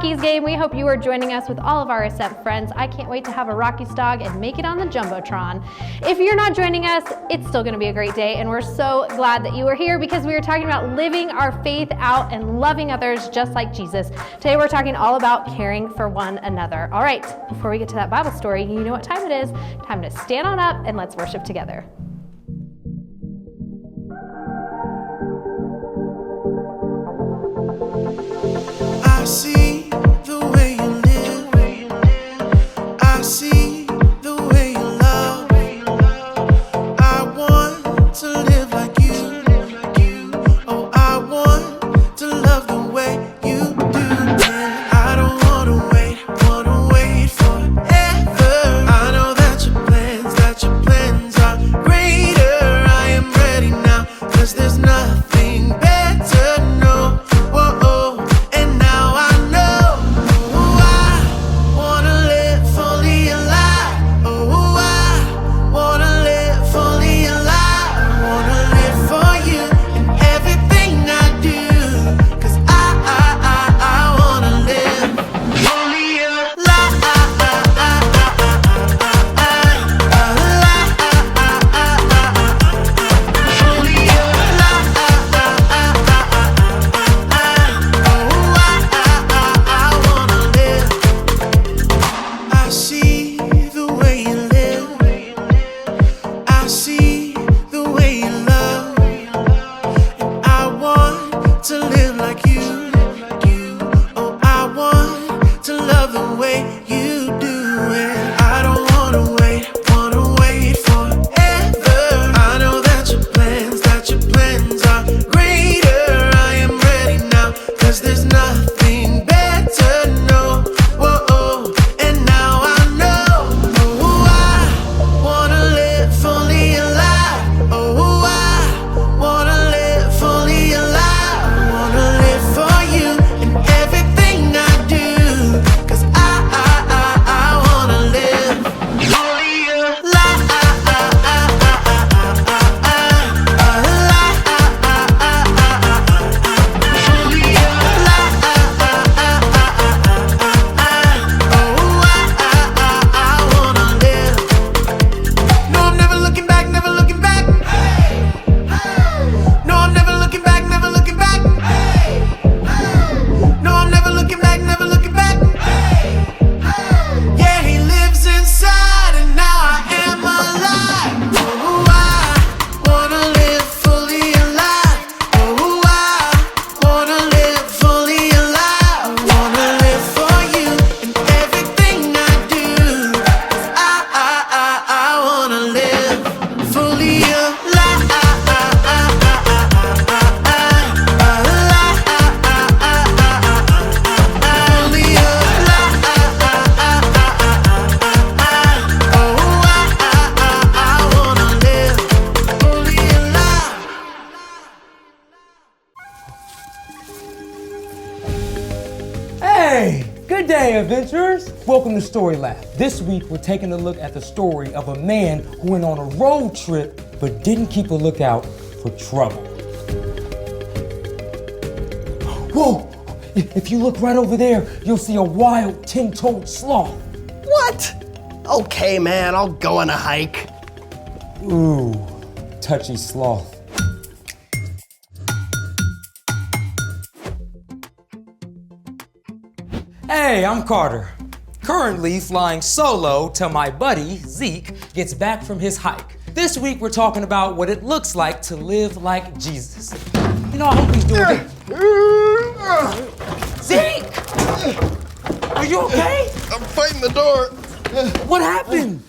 Rockies game. We hope you are joining us with all of our Ascent friends. I can't wait to have a Rockies dog and make it on the Jumbotron. If you're not joining us, it's still gonna be a great day, and we're so glad that you are here because we are talking about living our faith out and loving others just like Jesus. Today we're talking all about caring for one another. All right, before we get to that Bible story, you know what time it is. Time to stand on up and let's worship together. I see the way you live. I see the way you love. I want to live like you. Oh, I want to love the way you do. And I don't wanna wait forever. I know that your plans are greater. I am ready now, 'cause there's nothing better, no. Whoa, and now I know. Oh, I wanna live fully alive. Oh, I wanna live fully alive. I wanna live for you in everything I do, 'cause I wanna live fully alive. Fully alive. I wanna live. I see the way you live. I see the way you love. And I want to live like you. Oh, I want to love the way you do it. I don't wanna wait forever. I know that your plans are greater. I am ready now, 'cause there's nothing better, no. Whoa, and now I know. Oh, I wanna live fully alive. Oh, I wanna live fully alive. I wanna live for you in everything I do, 'cause I wanna live fully alive. Fully alive. Oh, I wanna live. No, I'm never looking back, never looking back. No, I'm never looking back, never looking back. No, I'm never looking back, never looking back. Yeah, he lives inside, and now I am alive. Oh, I wanna live fully alive. Oh, I wanna live fully alive. I wanna live for you in everything I do, 'cause I wanna live fully alive. Fully alive. Oh, I wanna live fully alive. Hey, good day, adventurers. Welcome to Story Lab. This week, we're taking a look at the story of a man who went on a road trip but didn't keep a lookout for trouble. Whoa! If you look right over there, you'll see a wild 10-toed sloth. What? Okay, man, I'll go on a hike. Ooh, touchy sloth. Hey, I'm Carter. Currently flying solo till my buddy, Zeke, gets back from his hike. This week we're talking about what it looks like to live like Jesus. You know, I hope he's doing it. Zeke! Are you okay? I'm fighting the door. What happened?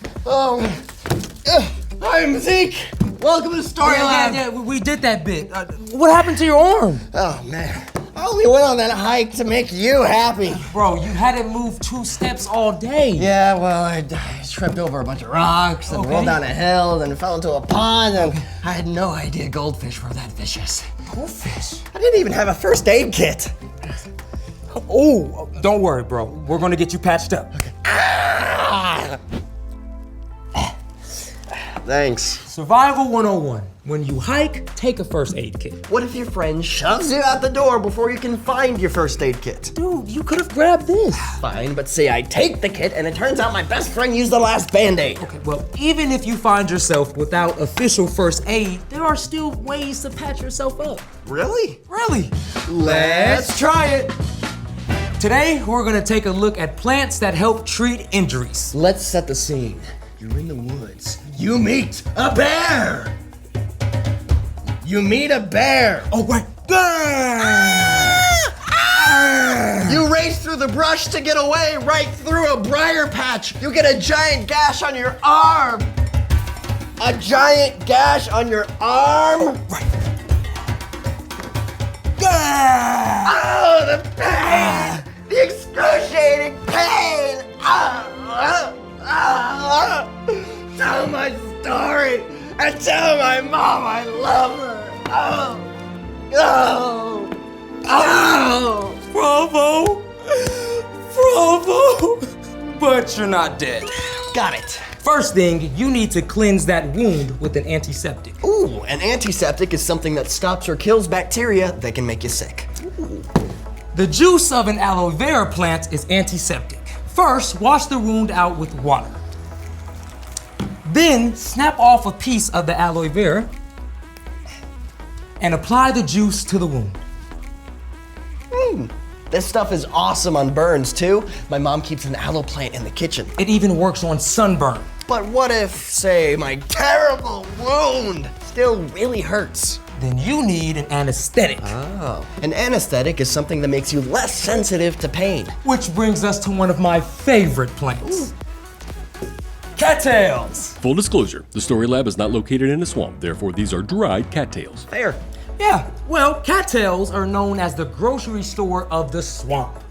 I'm Zeke. Welcome to Story Lab. Yeah, we did that bit. What happened to your arm? Oh, man. I only went on that hike to make you happy. Bro, you hadn't moved 2 steps all day. Yeah, well, I tripped over a bunch of rocks and rolled down a hill, then fell into a pond, and I had no idea goldfish were that vicious. Goldfish? I didn't even have a first aid kit. Oh, don't worry, bro. We're gonna get you patched up. Ah! Thanks. Survival 101. When you hike, take a first aid kit. What if your friend shoves you out the door before you can find your first aid kit? Dude, you could have grabbed this. Fine, but say I take the kit and it turns out my best friend used the last Band-Aid. Okay, well, even if you find yourself without official first aid, there are still ways to patch yourself up. Really? Really? Let's try it. Today, we're gonna take a look at plants that help treat injuries. Let's set the scene. You're in the woods. You meet a bear. You meet a bear. Oh, right. You race through the brush to get away, right through a briar patch. You get a giant gash on your arm. A giant gash on your arm. Right. Oh, the pain! The excruciating pain! Tell my story and tell my mom I love her. Bravo! Bravo! But you're not dead. Got it. First thing, you need to cleanse that wound with an antiseptic. Ooh, an antiseptic is something that stops or kills bacteria that can make you sick. The juice of an aloe vera plant is antiseptic. First, wash the wound out with water. Then, snap off a piece of the aloe vera and apply the juice to the wound. This stuff is awesome on burns too. My mom keeps an aloe plant in the kitchen. It even works on sunburn. But what if, say, my terrible wound still really hurts? Then you need an anesthetic. Oh. An anesthetic is something that makes you less sensitive to pain. Which brings us to one of my favorite plants. Cattails. Full disclosure, the Story Lab is not located in a swamp, therefore these are dried cattails. Fair. Yeah, well, cattails are known as the grocery store of the swamp.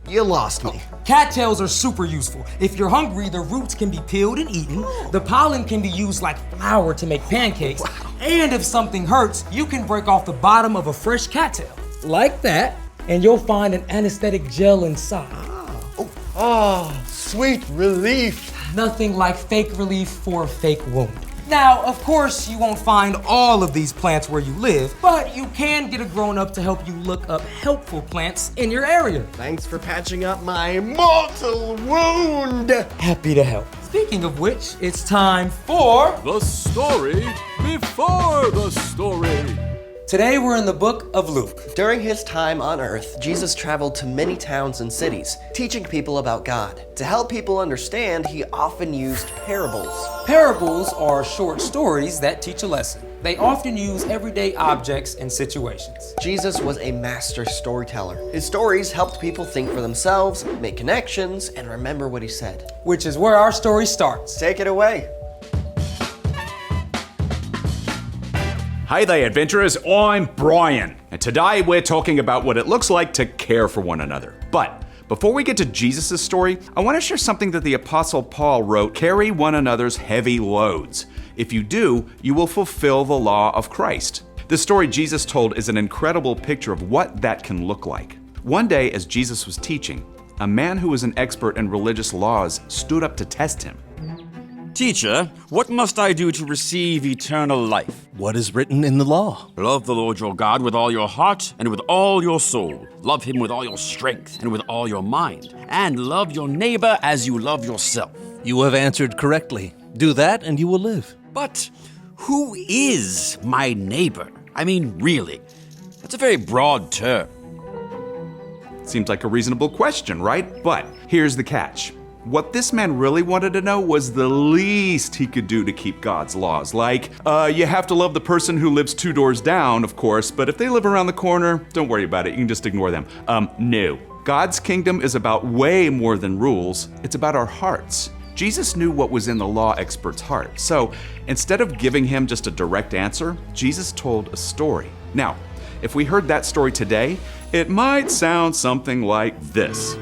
You lost me. Cattails are super useful. If you're hungry, the roots can be peeled and eaten. The pollen can be used like flour to make pancakes. And if something hurts, you can break off the bottom of a fresh cattail, like that, and you'll find an anesthetic gel inside. Oh, sweet relief. Nothing like fake relief for a fake wound. Now, of course, you won't find all of these plants where you live, but you can get a grown-up to help you look up helpful plants in your area. Thanks for patching up my mortal wound. Happy to help. Speaking of which, it's time for... The story before the story. Today we're in the book of Luke. During his time on earth, Jesus traveled to many towns and cities, teaching people about God. To help people understand, he often used parables. Parables are short stories that teach a lesson. They often use everyday objects and situations. Jesus was a master storyteller. His stories helped people think for themselves, make connections, and remember what he said. Which is where our story starts. Take it away. Hey there, adventurers. I'm Brian, and today we're talking about what it looks like to care for one another. But before we get to Jesus' story, I want to share something that the Apostle Paul wrote: carry one another's heavy loads. If you do, you will fulfill the law of Christ. The story Jesus told is an incredible picture of what that can look like. One day, as Jesus was teaching, a man who was an expert in religious laws stood up to test him. Teacher, what must I do to receive eternal life? What is written in the law? Love the Lord your God with all your heart and with all your soul. Love him with all your strength and with all your mind. And love your neighbor as you love yourself. You have answered correctly. Do that and you will live. But who is my neighbor? I mean, really. That's a very broad term. Seems like a reasonable question, right? But here's the catch. What this man really wanted to know was the least he could do to keep God's laws. Like, you have to love the person who lives 2 doors down, of course, but if they live around the corner, don't worry about it, you can just ignore them. No. God's kingdom is about way more than rules. It's about our hearts. Jesus knew what was in the law expert's heart. So instead of giving him just a direct answer, Jesus told a story. Now, if we heard that story today, it might sound something like this.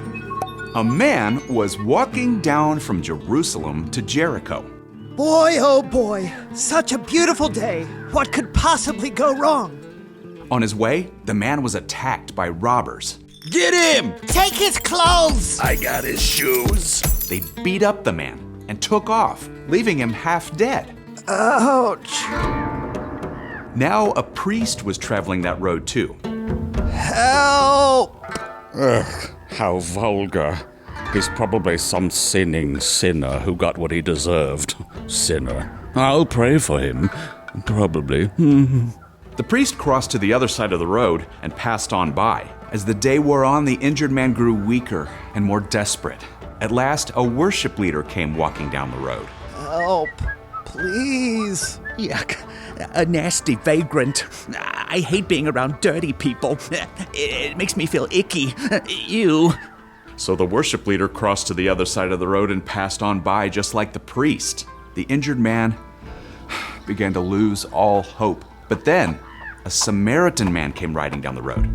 A man was walking down from Jerusalem to Jericho. Boy, oh boy, such a beautiful day. What could possibly go wrong? On his way, the man was attacked by robbers. Get him! Take his clothes! I got his shoes. They beat up the man, and took off, leaving him half dead. Ouch. Now a priest was traveling that road too. Help! Ugh, how vulgar. He's probably some sinning sinner who got what he deserved. Sinner. I'll pray for him. Probably. The priest crossed to the other side of the road and passed on by. As the day wore on, the injured man grew weaker and more desperate. At last, a worship leader came walking down the road. Help, please. Yuck. A nasty vagrant. I hate being around dirty people. It makes me feel icky. Ew. So the worship leader crossed to the other side of the road and passed on by just like the priest. The injured man began to lose all hope. But then, a Samaritan man came riding down the road.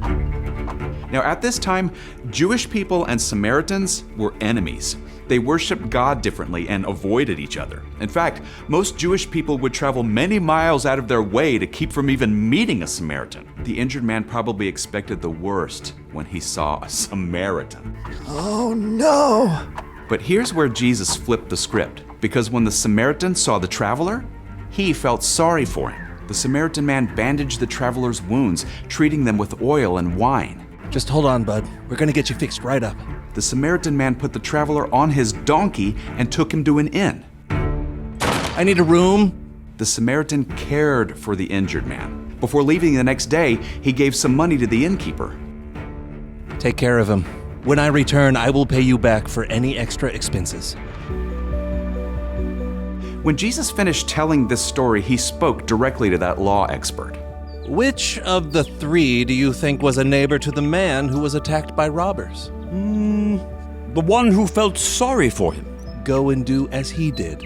Now, at this time, Jewish people and Samaritans were enemies. They worshiped God differently and avoided each other. In fact, most Jewish people would travel many miles out of their way to keep from even meeting a Samaritan. The injured man probably expected the worst when he saw a Samaritan. Oh no! But here's where Jesus flipped the script, because when the Samaritan saw the traveler, he felt sorry for him. The Samaritan man bandaged the traveler's wounds, treating them with oil and wine. Just hold on, bud. We're gonna get you fixed right up. The Samaritan man put the traveler on his donkey and took him to an inn. I need a room. The Samaritan cared for the injured man. Before leaving the next day, he gave some money to the innkeeper. Take care of him. When I return, I will pay you back for any extra expenses. When Jesus finished telling this story, he spoke directly to that law expert. Which of the three do you think was a neighbor to the man who was attacked by robbers? The one who felt sorry for him. Go and do as he did.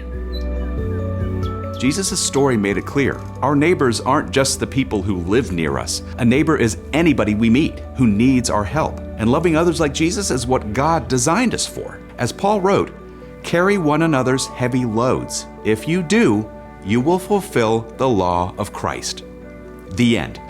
Jesus' story made it clear. Our neighbors aren't just the people who live near us. A neighbor is anybody we meet who needs our help. And loving others like Jesus is what God designed us for. As Paul wrote, carry one another's heavy loads. If you do, you will fulfill the law of Christ. The end.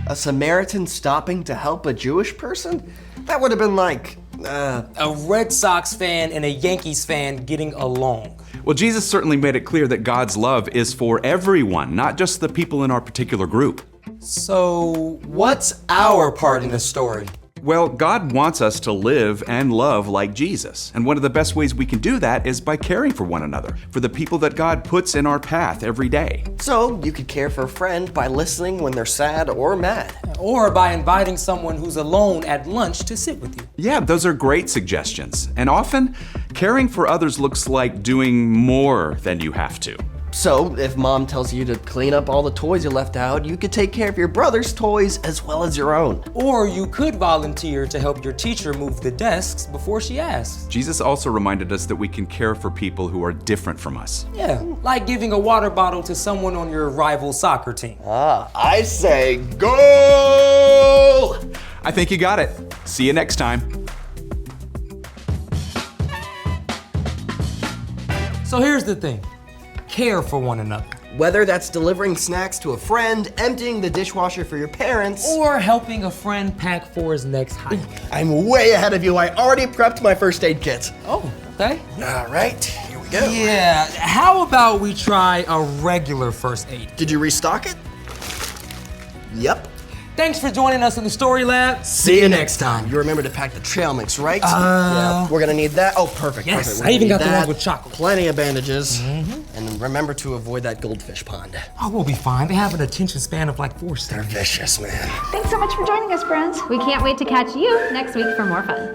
A Samaritan stopping to help a Jewish person? That would have been like, A Red Sox fan and a Yankees fan getting along. Well, Jesus certainly made it clear that God's love is for everyone, not just the people in our particular group. So, what's our part in this story? Well, God wants us to live and love like Jesus. And one of the best ways we can do that is by caring for one another, for the people that God puts in our path every day. so you could care for a friend by listening when they're sad or mad. Or by inviting someone who's alone at lunch to sit with you. Yeah, those are great suggestions. And often, caring for others looks like doing more than you have to. So, if mom tells you to clean up all the toys you left out, you could take care of your brother's toys as well as your own. Or you could volunteer to help your teacher move the desks before she asks. Jesus also reminded us that we can care for people who are different from us. Yeah, like giving a water bottle to someone on your rival soccer team. I say goal! I think you got it. See you next time. So here's the thing. Care for one another. Whether that's delivering snacks to a friend, emptying the dishwasher for your parents, Or helping a friend pack for his next hike. I'm way ahead of you. I already prepped my first aid kit. Oh, okay. All right, here we go. Yeah, how about we try a regular first aid? Did you restock it? Yep. Thanks for joining us in the Story Lab. See you next time. You remember to pack the trail mix, right? Yeah, we're gonna need that. Oh, perfect. Yes, perfect. We're I even gonna got need the ones that. with chocolate. Plenty of bandages. And remember to avoid that goldfish pond. Oh, we'll be fine. They have an attention span of like 4 seconds. They're vicious, man. Thanks so much for joining us, friends. We can't wait to catch you next week for more fun.